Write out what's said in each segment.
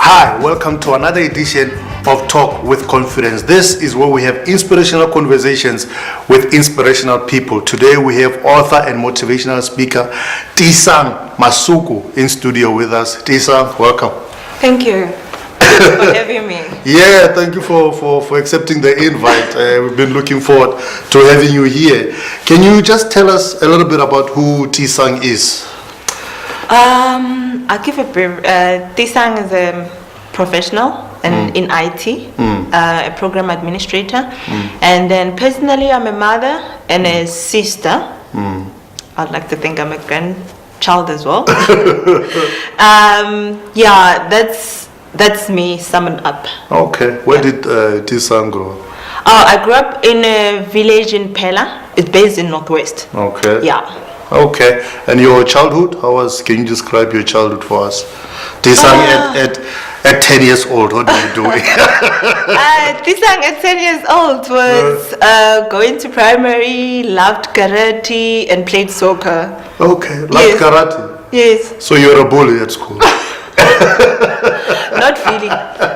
Hi, welcome to another edition of Talk with Confidence. This is where we have inspirational conversations with inspirational people. Today we have author and motivational speaker Tiisang Masoko in studio with us. Tiisang, welcome. Thank you for having me. Yeah, thank you for accepting the invite. We've been looking forward to having you here. Can you just tell us a little bit about who Tiisang is? I'll give a brief. Tiisang is a professional and in IT, a program administrator, and then personally I'm a mother and a sister. I'd like to think I'm a grandchild as well. Yeah, that's me summed up. Okay, where did Tiisang grow up? I grew up in a village in Pela. It's based in Northwest. Okay. Yeah. Okay, and your childhood? Can you describe your childhood for us? Tiisang at 10 years old, what were you doing? Tiisang at 10 years old was going to primary, loved karate and played soccer. Okay, loved karate? Yes. So you were a bully at school? Not really.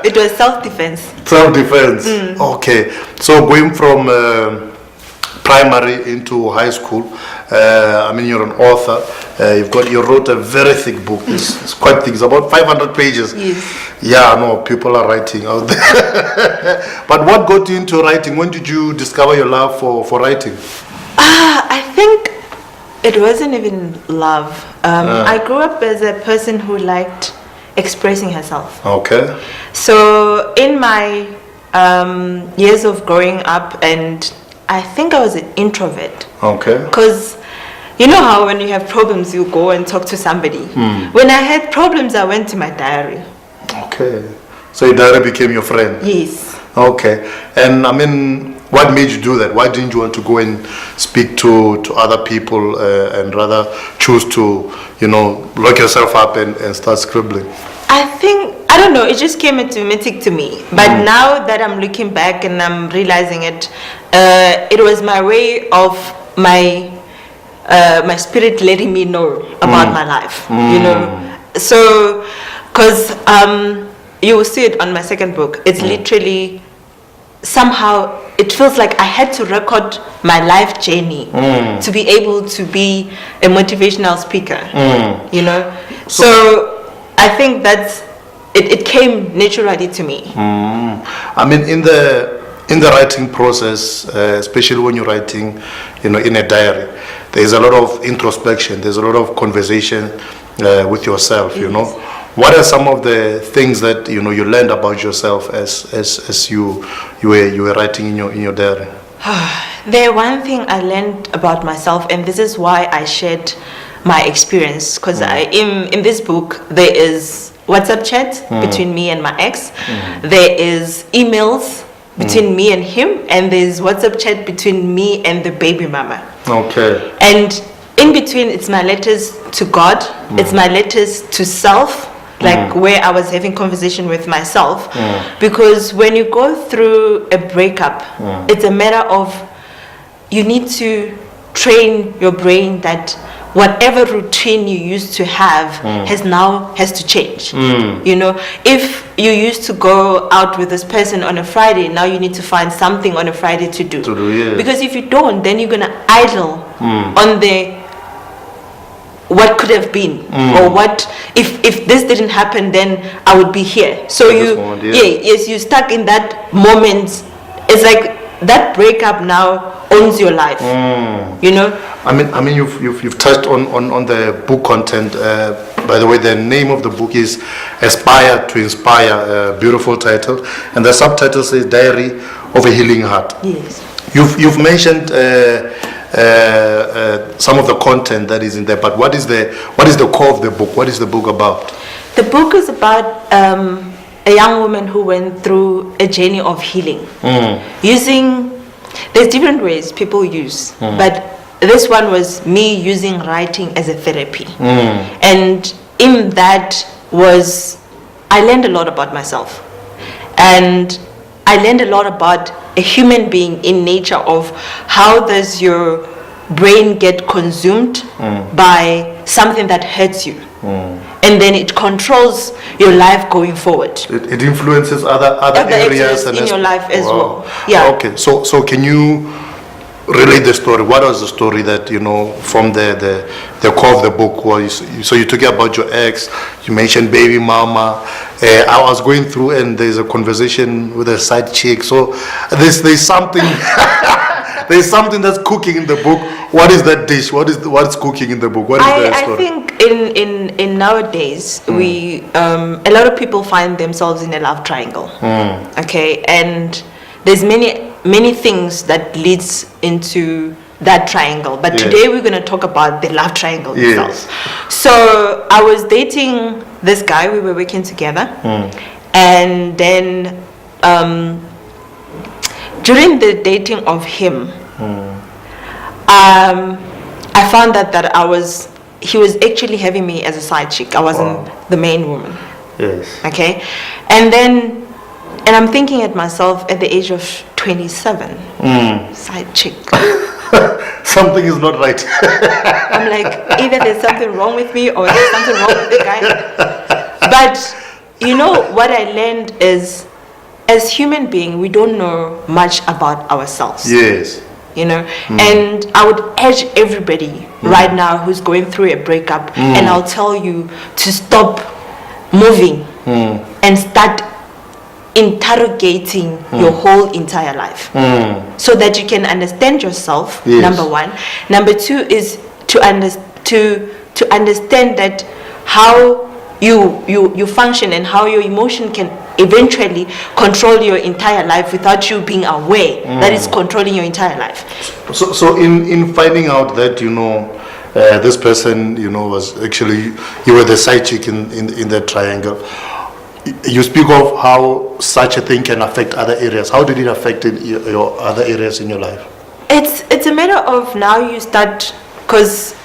It was self-defense. Self-defense, okay. So going from primary into high school, you're an author. You wrote a very thick book. It's quite thick. It's about 500 pages. Yes. Yeah, no, people are writing out there. But what got you into writing? When did you discover your love for writing? I think it wasn't even love. I grew up as a person who liked expressing herself. Okay. So in my years of growing up, and I think I was an introvert. Okay. Because you know how when you have problems, you go and talk to somebody. When I had problems, I went to my diary. Okay. So your diary became your friend? Yes. Okay. And what made you do that? Why didn't you want to go and speak to other people and rather choose to, lock yourself up and start scribbling? I don't know, it just came automatic to me. But now that I'm looking back and I'm realizing it, it was my way of my spirit letting me know about my life, So, because you will see it on my second book, it's literally, somehow, it feels like I had to record my life journey to be able to be a motivational speaker, So I think it came naturally to me. In the writing process, especially when you're writing, in a diary, there's a lot of introspection. There's a lot of conversation with yourself. Yes. What are some of the things that you learned about yourself as you were writing in your diary? The one thing I learned about myself, and this is why I shared my experience, because in this book there is WhatsApp chat between me and my ex. There is emails between me and him, and there's WhatsApp chat between me and the baby mama. Okay. And in between, it's my letters to God. It's my letters to self, like where I was having conversation with myself. Because when you go through a breakup, it's a matter of you need to train your brain that whatever routine you used to have has to change. If you used to go out with this person on a Friday, now you need to find something on a Friday to do. Yeah. Because if you don't, then you're gonna idle on the what could have been, or what if this didn't happen, then I would be here. So you're stuck in that moment. It's like that breakup now owns your life. You've touched on the book content. By the way, the name of the book is Aspire to Inspire, a beautiful title, and the subtitle says Diary of a Healing Heart. Yes. You've mentioned some of the content that is in there, but what is the core of the book? What is the book about? The book is about a young woman who went through a journey of healing there's different ways people use, but this one was me using writing as a therapy. And in that I learned a lot about myself, and I learned a lot about a human being in nature, of how does your brain get consumed by something that hurts you. and then it controls your life going forward. It influences other areas in your life as well. Yeah. Okay. So can you relate the story? What was the story that from the core of the book? So you're talking about your ex. You mentioned baby mama. I was going through, and there's a conversation with a side chick. So there's something. There's something that's cooking in the book. What is that dish? What's cooking in the book? What is the story? I think in nowadays we a lot of people find themselves in a love triangle. Okay, and there's many things that leads into that triangle. But today we're going to talk about the love triangle itself. So I was dating this guy. We were working together, and then during the dating of him, I found that he was actually having me as a side chick. I wasn't the main woman. Yes. Okay, and I'm thinking at myself at the age of 27, side chick. Something is not right. I'm like, either there's something wrong with me or there's something wrong with the guy. But what I learned is, as human beings, we don't know much about ourselves. Yes. And I would urge everybody right now who's going through a breakup, and I'll tell you to stop moving and start interrogating your whole entire life, so that you can understand yourself. Yes. Number one. Number two is to understand that how you function and how your emotion can eventually control your entire life without you being aware that it's controlling your entire life. So in finding out that this person was actually, you were the side chick in that triangle, you speak of how such a thing can affect other areas. How did it affect your other areas in your life? It's a matter of now you start, because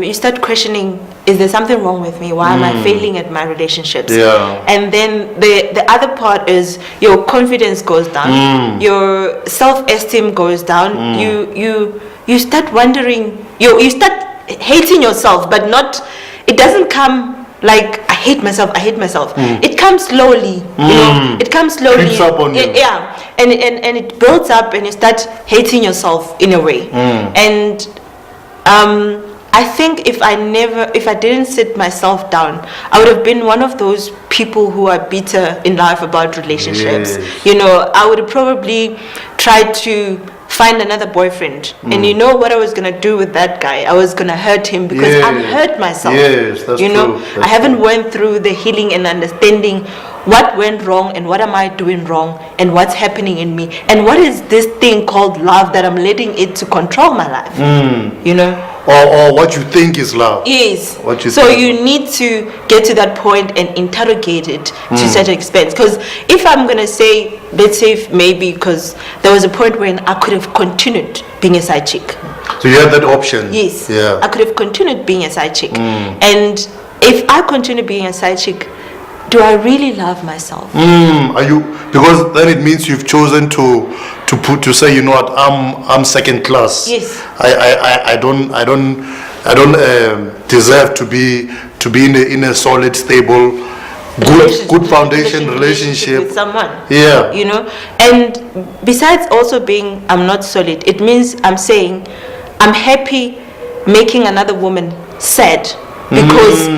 you start questioning, is there something wrong with me? Why am I failing at my relationships? Yeah. And then the other part is your confidence goes down, your self-esteem goes down. You start wondering, you start hating yourself, but it doesn't come like I hate myself. It comes slowly, it comes slowly. Creeps up on you. Yeah, and it builds up, and you start hating yourself in a way. And I think if I didn't sit myself down, I would have been one of those people who are bitter in life about relationships. Yes. I would have probably tried to find another boyfriend, and what I was gonna do with that guy? I was gonna hurt him because I'm hurt myself. Yes, that's true. I haven't went through the healing and understanding what went wrong and what am I doing wrong and what's happening in me and what is this thing called love that I'm letting it to control my life. Or what you think is love. Yes. So you need to get to that point and interrogate it to such an extent. Because if I'm going to say, let's say maybe, because there was a point when I could have continued being a side chick. So you have that option. Yes. Yeah. I could have continued being a side chick. And if I continue being a side chick, do I really love myself? Are you? Because then it means you've chosen to say, you know what, I'm second class. Yes. I don't deserve to be in a solid, stable, good foundation relationship with someone. Yeah. And besides also being I'm not solid, it means I'm saying I'm happy making another woman sad because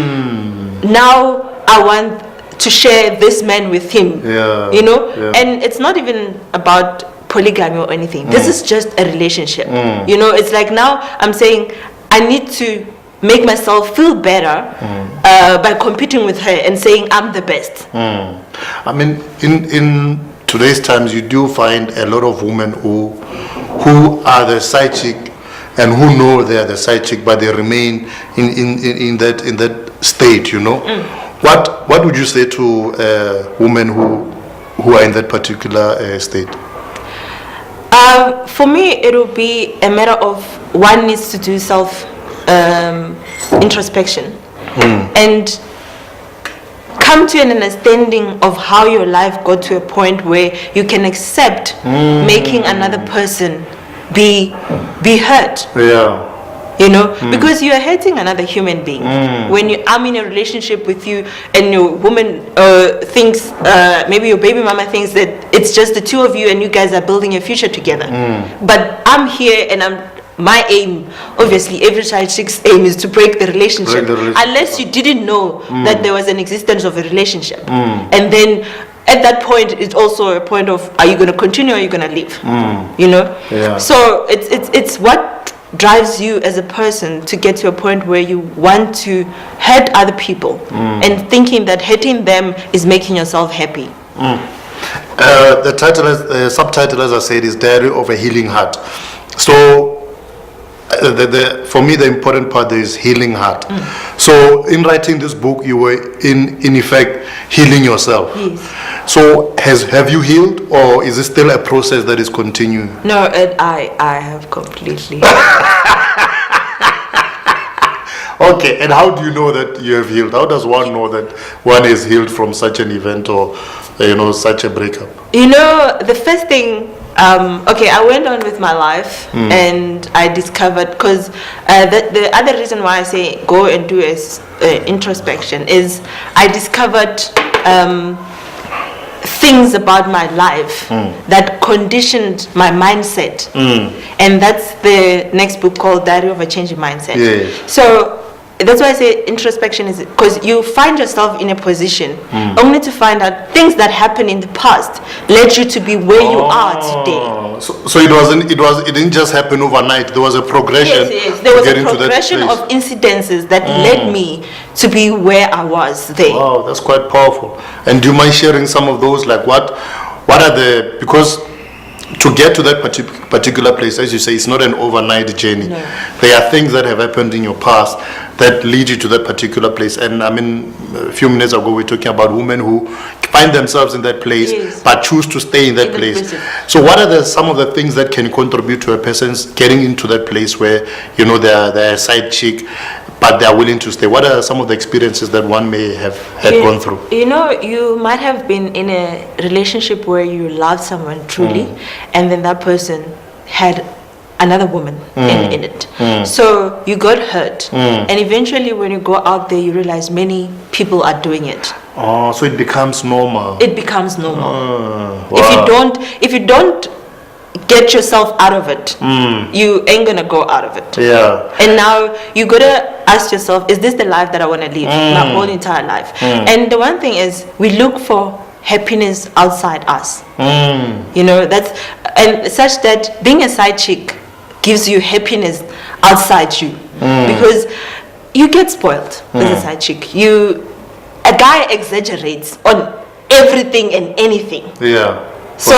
now I want to share this man with him. Yeah. And it's not even about polygamy or anything. This is just a relationship. It's like now I'm saying I need to make myself feel better by competing with her and saying I'm the best. I mean, in today's times, you do find a lot of women who are the side chick and who know they are the side chick, but they remain in that state. What would you say to women who are in that particular state? For me, it will be a matter of one needs to do self introspection and come to an understanding of how your life got to a point where you can accept making another person be hurt. Yeah. You know, because you are hurting another human being. When I'm in a relationship with you and your woman thinks, maybe your baby mama thinks that it's just the two of you and you guys are building a future together. But I'm here and my aim, obviously, every side chick's aim is to break the relationship. Unless you didn't know that there was an existence of a relationship. And then at that point, it's also a point of, are you going to continue or are you going to leave? You know? Yeah. So it's what drives you as a person to get to a point where you want to hurt other people and thinking that hurting them is making yourself happy. The title, subtitle, as I said, is Diary of a Healing Heart. So, for me, the important part is healing heart. So, in writing this book, you were in effect healing yourself. Yes. So, have you healed, or is it still a process that is continuing? No, I have completely. Okay, and how do you know that you have healed? How does one know that one is healed from such an event or, such a breakup? You know, the first thing, I went on with my life and I discovered, because the other reason why I say go and do introspection is I discovered things about my life that conditioned my mindset. And that's the next book called Diary of a Changing Mindset. Yeah. So that's why I say introspection is because you find yourself in a position only to find out things that happened in the past led you to be where you are today. So it didn't just happen overnight. There was a progression. Yes. There was a progression of incidences that led me to be where I was there. Wow, that's quite powerful. And do you mind sharing some of those? Like what are the, because to get to that particular place, as you say, it's not an overnight journey. No. There are things that have happened in your past that lead you to that particular place. And I mean, a few minutes ago, we were talking about women who find themselves in that place, but choose to stay in that place. So what are some of the things that can contribute to a person's getting into that place where, they're a side chick, but they are willing to stay? What are some of the experiences that one may have gone through? You might have been in a relationship where you loved someone truly, and then that person had another woman in it. So you got hurt. And eventually when you go out there, you realize many people are doing it. Oh, so it becomes normal. It becomes normal. Wow. If you don't get yourself out of it, you ain't gonna go out of it. Yeah. And now you gotta ask yourself, is this the life that I want to live my whole entire life? And the one thing is, we look for happiness outside us. That's, and such that being a side chick gives you happiness outside you, because you get spoiled as a side chick. A guy exaggerates on everything and anything. Yeah. So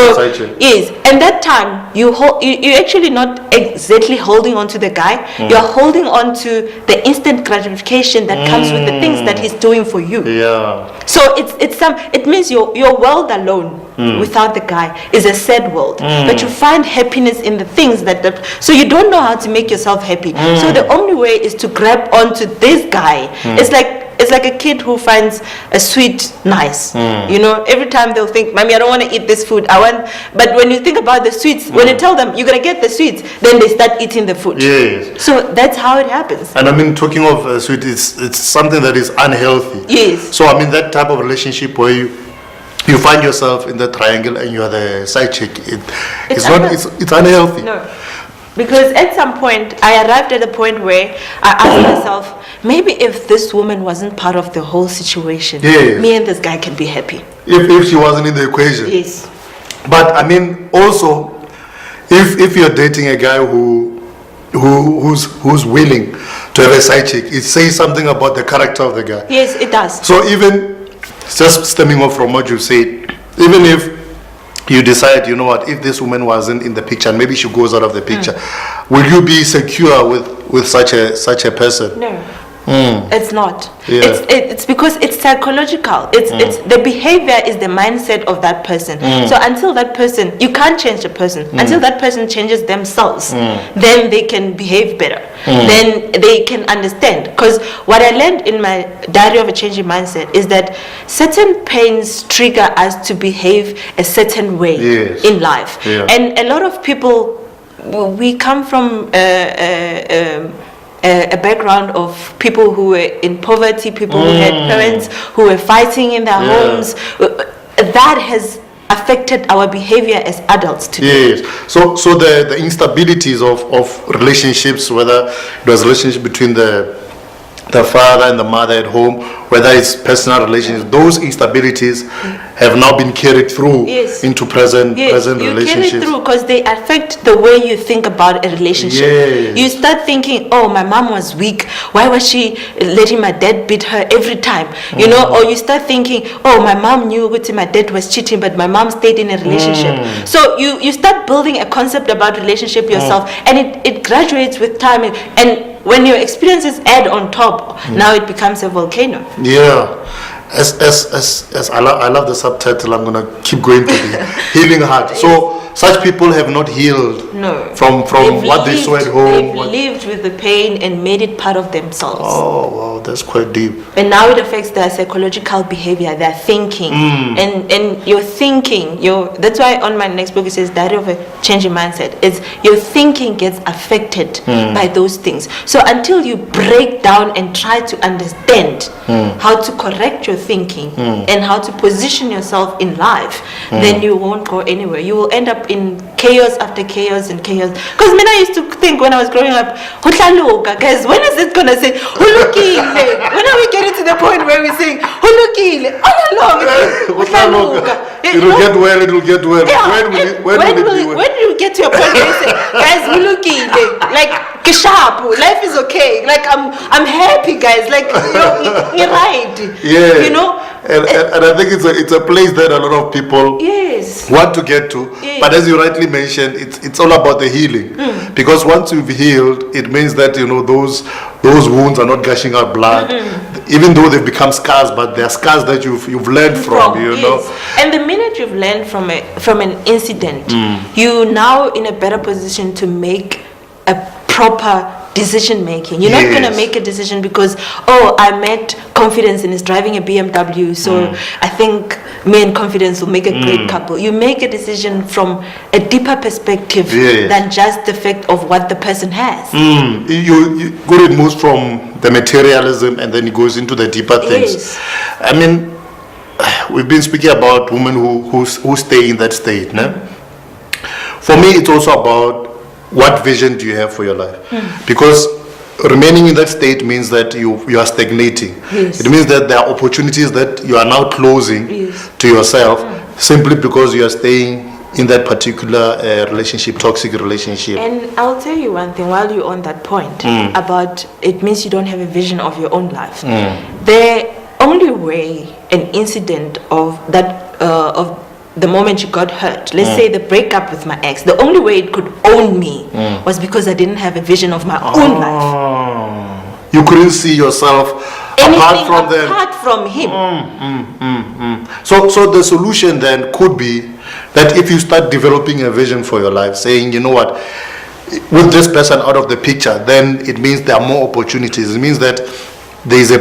yes, and that time you're actually not exactly holding on to the guy. You're holding on to the instant gratification that comes with the things that he's doing for you. Yeah. So it means your world alone without the guy is a sad world. But you find happiness in the things so you don't know how to make yourself happy. So the only way is to grab onto this guy. It's like a kid who finds a sweet nice. Every time they'll think, "Mommy, I don't want to eat this food. But when you think about the sweets, when you tell them you're gonna get the sweets, then they start eating the food. Yes. So that's how it happens. And I mean, talking of sweet, it's something that is unhealthy. Yes. So I mean, that type of relationship where you find yourself in the triangle and you are the side chick, it's unhealthy. No. Because at some point, I arrived at a point where I asked myself, maybe if this woman wasn't part of the whole situation, me and this guy can be happy. If she wasn't in the equation. Yes. But I mean, also, if you're dating a guy who's willing to have a side chick, it says something about the character of the guy. Yes, it does. So even, just stemming off from what you said, even if you decide, if this woman wasn't in the picture and maybe she goes out of the picture, will you be secure with such a person? No. It's not. Yeah. It's because it's psychological. It's the behavior is the mindset of that person. So until that person, you can't change the person. Until that person changes themselves, then they can behave better. Then they can understand. Because what I learned in my Diary of a Changing Mindset is that certain pains trigger us to behave a certain way in life. Yeah. And a lot of people, we come from a background of people who were in poverty, people who had parents who were fighting in their homes. That has affected our behavior as adults today. Yes. So the instabilities of relationships, whether it was relationship between the father and the mother at home, whether it's personal relations, those instabilities have now been carried through into present relationships. Carry through because they affect the way you think about a relationship. Yes. You start thinking, oh, my mom was weak. Why was she letting my dad beat her every time? You know, or you start thinking, oh, my mom knew that my dad was cheating, but my mom stayed in a relationship. So you start building a concept about relationship yourself, and it graduates with time. And when your experiences add on top, now it becomes a volcano. Yeah. As I love the subtitle, I'm gonna keep going to the healing heart. So such people have not healed from what they saw at home. They've lived with the pain and made it part of themselves. Oh wow, that's quite deep. And now it affects their psychological behavior, their thinking, and your thinking. That's why on my next book it says Diary of a Changing Mindset. It's your thinking gets affected by those things. So until you break down and try to understand how to correct your thinking and how to position yourself in life, then you won't go anywhere. You will end up in chaos after chaos and chaos. Because I used to think when I was growing up, guys, when is it gonna say hulukile? When are we getting to the point where we're saying hulukile all along? It'll get well. Yeah. When you get to a point where you say, guys, hulukile, like kishapu, life is okay. Like I'm happy, guys. Like you're right. Yeah. You know. And I think it's a place that a lot of people want to get to. But as you rightly mentioned, it's all about the healing. Because once you've healed, it means that those wounds are not gushing out blood, even though they've become scars. But they're scars that you've learned from. You know. And the minute you've learned from an incident, you're now in a better position to make a proper decision making. You're not going to make a decision because I met Confidence and is driving a BMW, so I think me and Confidence will make a great couple. You make a decision from a deeper perspective than just the fact of what the person has. It moves from the materialism and then it goes into the deeper things. I mean, we've been speaking about women who stay in that state. No? For me, it's also about what vision do you have for your life? Because remaining in that state means that you are stagnating. It means that there are opportunities that you are now closing to yourself simply because you are staying in that particular relationship, toxic relationship. And I'll tell you one thing while you're on that point about it means you don't have a vision of your own life. The only way an incident of that of the moment you got hurt, let's say the breakup with my ex, the only way it could own me was because I didn't have a vision of my own life. You couldn't see yourself apart from him. So the solution then could be that if you start developing a vision for your life, saying, you know what, with this person out of the picture, then it means there are more opportunities. It means that there is a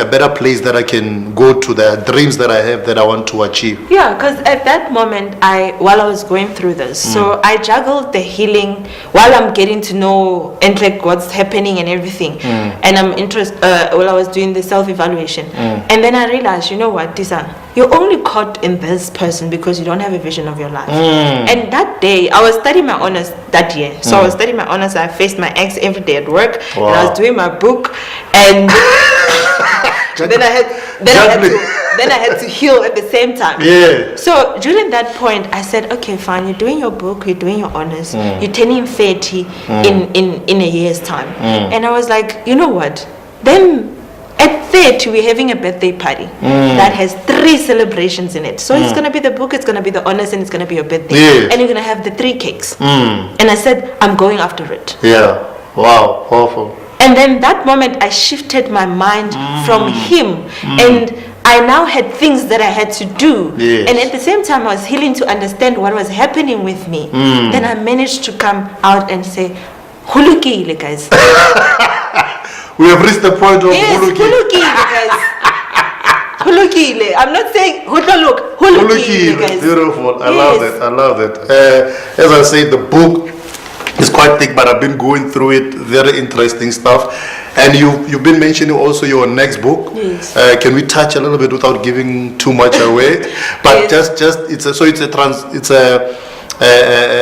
better place that I can go to, the dreams that I have that I want to achieve. Yeah, because at that moment, while I was going through this, so I juggled the healing while I'm getting to know and like what's happening and everything. And I'm interested, while I was doing the self-evaluation. And then I realized, you know what, Tiisang, you're only caught in this person because you don't have a vision of your life. And that day, I was studying my honors that year. So I was studying my honors, I faced my ex every day at work. And I was doing my book. And then I had to heal at the same time. So during that point, I said, okay, fine, you're doing your book, you're doing your honors, you're turning 30 in a year's time. And I was like, you know what? Then at 30, we're having a birthday party that has 3 celebrations in it. So it's going to be the book, it's going to be the honors, and it's going to be your birthday. And you're going to have the 3 cakes. And I said, I'm going after it. Yeah. Wow. Powerful. And then that moment, I shifted my mind from him. And I now had things that I had to do. And at the same time, I was healing to understand what was happening with me. Then I managed to come out and say, hulukile, guys. We have reached the point of hulukile, guys. Hulukile. I'm not saying hulukile, guys. Beautiful. I love that. As I said, the book It's quite thick, but I've been going through it. Very interesting stuff. And you've been mentioning also your next book. Yes. Can we touch a little bit without giving too much away? But Yes. it's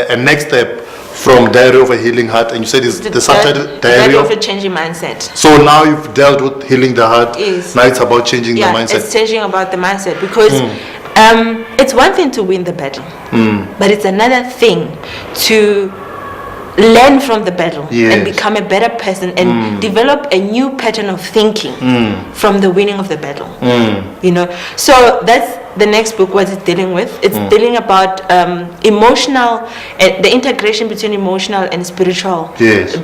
a next step from Diary of a Healing Heart, and you said it's the subtitle Diary of a Changing Mindset. So now you've dealt with healing the heart. Yes. Now it's about changing the mindset. It's changing about the mindset, because it's one thing to win the battle, but it's another thing to learn from the battle and become a better person and develop a new pattern of thinking from the winning of the battle. You know, so that's the next book. What it's dealing with, it's dealing about emotional, the integration between emotional and spiritual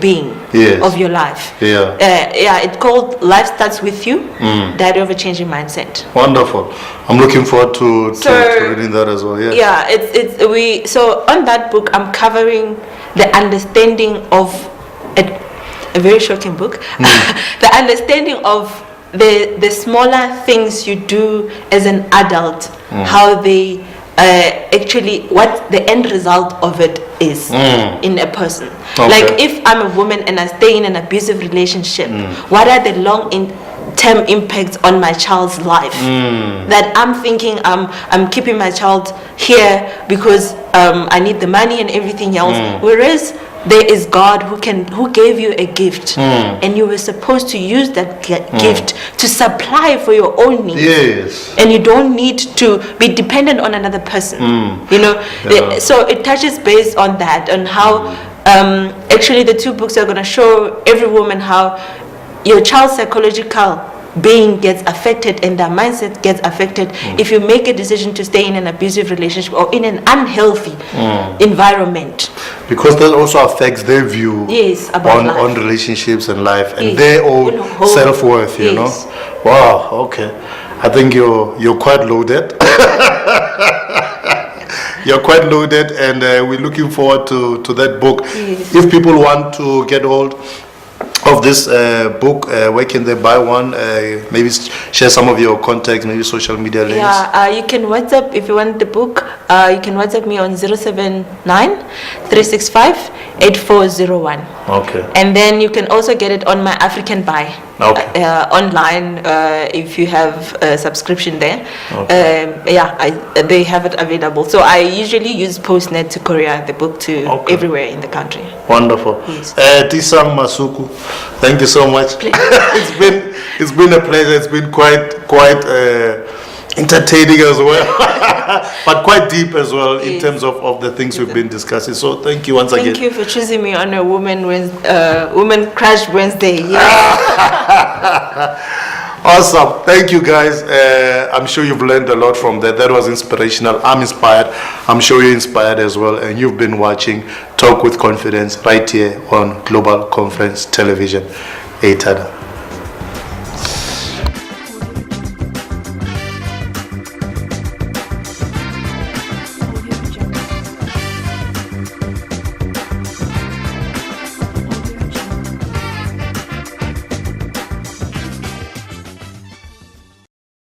being of your life. It's called Life Starts With You, Diary of a Changing Mindset. Wonderful. I'm looking forward to reading that as well. So on that book I'm covering the understanding of a very shocking book, the understanding of the smaller things you do as an adult, how they actually, what the end result of it is in a person. Like if I'm a woman and I stay in an abusive relationship, what are the long-term impacts on my child's life? That I'm thinking I'm keeping my child here because I need the money and everything else, whereas there is God who gave you a gift, and you were supposed to use that gift to supply for your own needs. And you don't need to be dependent on another person. You know, so it touches base on that, on how actually the two books are going to show every woman how your child's psychological being gets affected and their mindset gets affected if you make a decision to stay in an abusive relationship or in an unhealthy environment, because that also affects their view on relationships and life and their own self-worth. You know. Wow. Okay, I think you're quite loaded. You're quite loaded, and we're looking forward to that book. If people want to get hold of this book, where can they buy one? Maybe share some of your contacts, maybe social media links. You can WhatsApp if you want the book. You can WhatsApp me on 079-365-8401. Okay. And then you can also get it on my African Buy online if you have a subscription there. They have it available. So I usually use Postnet to courier the book to everywhere in the country. Wonderful. Yes. Tiisang Masoko, thank you so much. It's been a pleasure. It's been quite entertaining as well, but quite deep as well in terms of the things we've been discussing. So thank you once again. Thank you for choosing me on a Woman Crash Wednesday. Awesome. Thank you, guys. I'm sure you've learned a lot from that. That was inspirational. I'm inspired. I'm sure you're inspired as well. And you've been watching Talk with Confidence right here on Global Conference Television. Etada.